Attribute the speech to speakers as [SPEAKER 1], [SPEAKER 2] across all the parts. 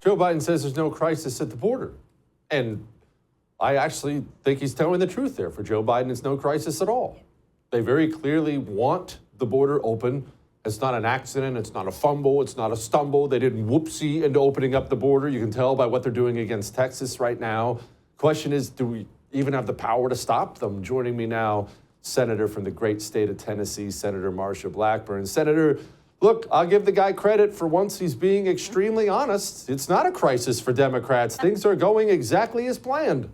[SPEAKER 1] Joe Biden says there's no crisis at the border. And I actually think he's telling the truth there. For Joe Biden, it's no crisis at all. They very clearly want the border open. It's not an accident. It's not a fumble. It's not a stumble. They didn't whoopsie into opening up the border. You can tell by what they're doing against Texas right now. Question is, do we even have the power to stop them? Joining me now, Senator from the great state of Tennessee, Senator Marsha Blackburn. Senator, look, I'll give the guy credit for once he's being extremely honest. It's not a crisis for Democrats. Things are going exactly as planned.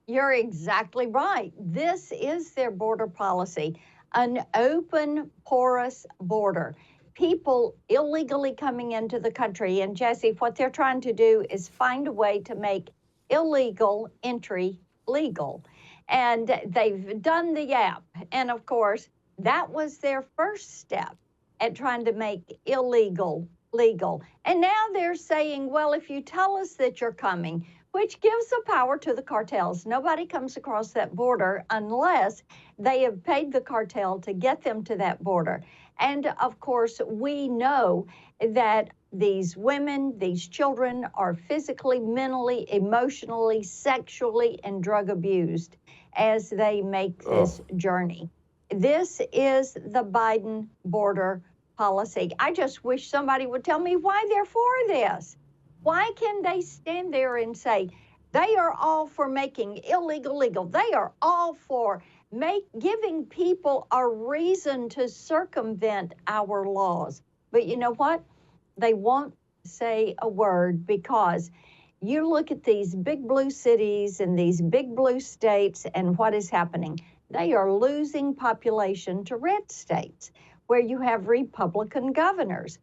[SPEAKER 2] You're exactly right. This is their border policy, an open, porous border. People illegally coming into the country. And Jesse, what they're trying to do is find a way to make illegal entry legal. And they've done the YAP. And of course, that was their first step at trying to make illegal legal. And now they're saying, well, if you tell us that you're coming, which gives the power to the cartels. Nobody comes across that border unless they have paid the cartel to get them to that border. And of course, we know that these women, these children are physically, mentally, emotionally, sexually, and drug abused as they make this journey. This is the Biden border policy. I just wish somebody would tell me why they're for this. Why can they stand there and say they are all for making illegal legal? They are all for giving people a reason to circumvent our laws. But you know what? They won't say a word because you look at these big blue cities and these big blue states and what is happening. They are losing population to red states where you have Republican governors.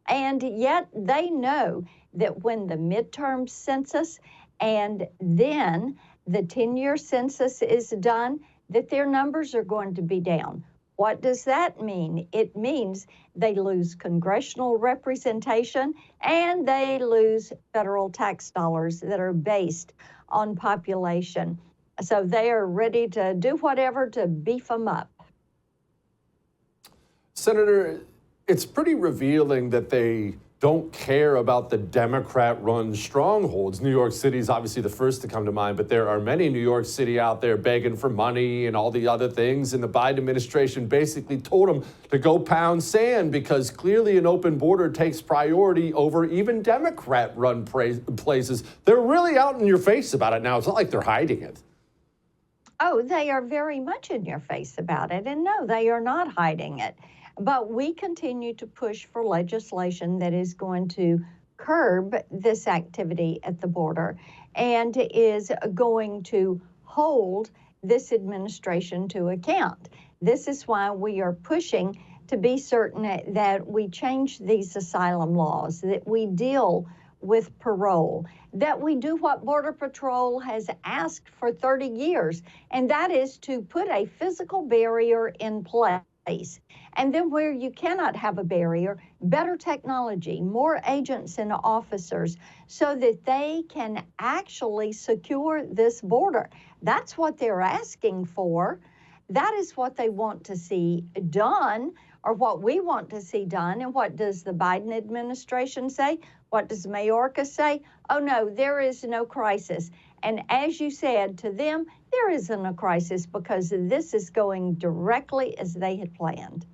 [SPEAKER 2] And yet they know that when the midterm census and then the 10-year census is done, that their numbers are going to be down. What does that mean? It means they lose congressional representation and they lose federal tax dollars that are based on population. So they are ready to do whatever to beef them up.
[SPEAKER 1] Senator, it's pretty revealing that they don't care about the Democrat-run strongholds. New York City is obviously the first to come to mind, but there are many New York City out there begging for money and all the other things. And the Biden administration basically told them to go pound sand because clearly an open border takes priority over even Democrat-run places. They're really out in your face about it now. It's not like they're hiding it.
[SPEAKER 2] Oh, they are very much in your face about it. And no, they are not hiding it. But we continue to push for legislation that is going to curb this activity at the border and is going to hold this administration to account. This is why we are pushing to be certain that we change these asylum laws, that we deal with parole, that we do what Border Patrol has asked for 30 years, and that is to put a physical barrier in place. And then where you cannot have a barrier, better technology, more agents and officers so that they can actually secure this border. That's what they're asking for. That is what they want to see done, or what we want to see done. And what does the Biden administration say? What does Mayorkas say? Oh no, there is no crisis. And as you said, to them, there isn't a crisis because this is going directly as they had planned.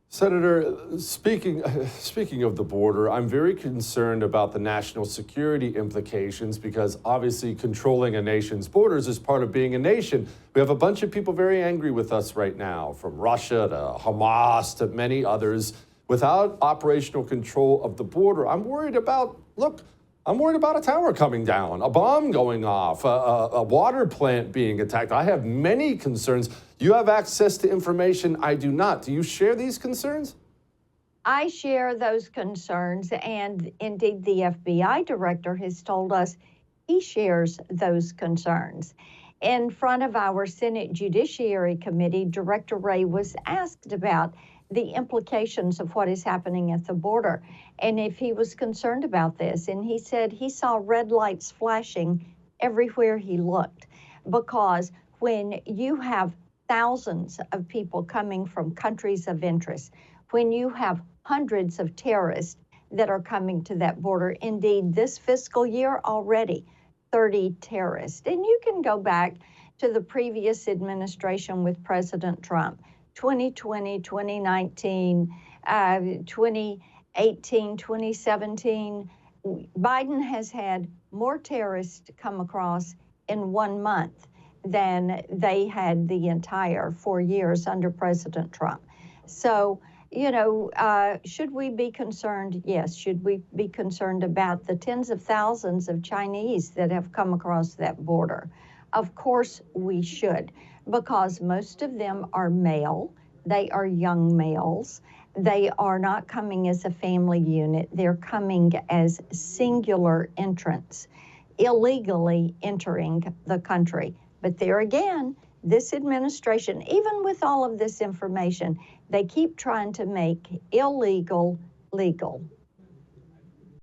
[SPEAKER 1] Senator, speaking of the border, I'm very concerned about the national security implications because obviously controlling a nation's borders is part of being a nation. We have a bunch of people very angry with us right now, from Russia to Hamas to many others. Without operational control of the border, I'm worried about a tower coming down, a bomb going off, a water plant being attacked. I have many concerns. You have access to information I do not. Do you share these concerns?
[SPEAKER 2] I share those concerns, and indeed the FBI director has told us he shares those concerns. In front of our Senate Judiciary Committee, Director Wray was asked about the implications of what is happening at the border and if he was concerned about this. And he said he saw red lights flashing everywhere he looked, because when you have thousands of people coming from countries of interest, when you have hundreds of terrorists that are coming to that border. Indeed, this fiscal year already, 30 terrorists. And you can go back to the previous administration with President Trump, 2020, 2019, 2018, 2017. Biden has had more terrorists come across in 1 month than they had the entire 4 years under President Trump. So, should we be concerned? Yes. Should we be concerned about the tens of thousands of Chinese that have come across that border? Of course we should, because most of them are male. They are young males. They are not coming as a family unit. They're coming as singular entrants, illegally entering the country. But there again, this administration, even with all of this information, they keep trying to make illegal legal.